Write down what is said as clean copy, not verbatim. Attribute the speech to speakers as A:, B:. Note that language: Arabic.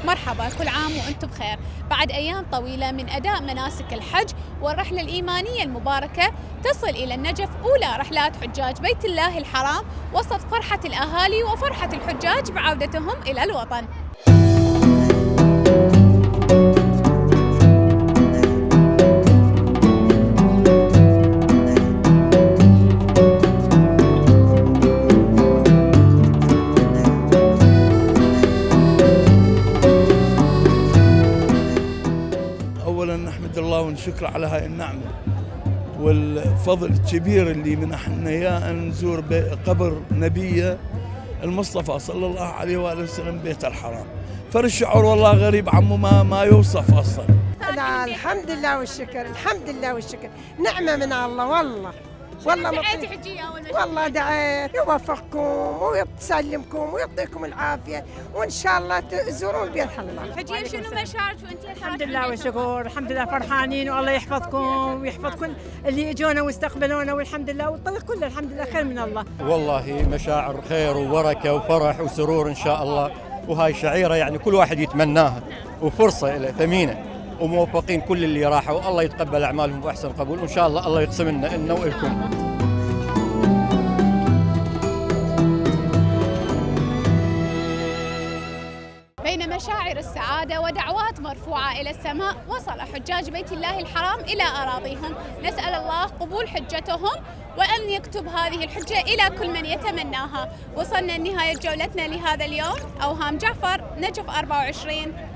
A: مرحبا، كل عام وأنتم بخير. بعد أيام طويلة من أداء مناسك الحج والرحلة الإيمانية المباركة تصل إلى النجف أولى رحلات حجاج بيت الله الحرام وسط فرحة الأهالي وفرحة الحجاج بعودتهم إلى الوطن.
B: أولاً نحمد الله ونشكر على هاي النعمة والفضل الكبير اللي منحنا إياه أن نزور قبر نبيه المصطفى صلى الله عليه وآله وسلم بيت الحرام. فالشعور والله غريب عمو ما يوصف أصلاً.
C: لا الحمد لله والشكر، الحمد لله والشكر، نعمة من الله والله.
A: والله دعيتي حجية أول ما
C: والله دعيت يوفقكم ويسلمكم ويعطيكم العافية وإن شاء الله تزورون بيت الله.
A: حجية شنو مشاعرك وأنتِ
D: الحمد لله والشكر، الحمد لله فرحانين والله يحفظكم ويحفظ كل اللي اجونا واستقبلونا والحمد لله والطريق كله الحمد لله خير من الله.
E: والله مشاعر خير وبركة وفرح وسرور إن شاء الله، وهاي شعيرة يعني كل واحد يتمناها وفرصة ثمينة وموفقين كل اللي راحوا، الله يتقبل أعمالهم بأحسن قبول وإن شاء الله الله يقسم لنا وإلكم.
A: بين مشاعر السعادة ودعوات مرفوعة إلى السماء وصل حجاج بيت الله الحرام إلى أراضيهم. نسأل الله قبول حجتهم وأن يكتب هذه الحجة إلى كل من يتمناها. وصلنا لنهاية جولتنا لهذا اليوم. أوهام جعفر، نجف 24.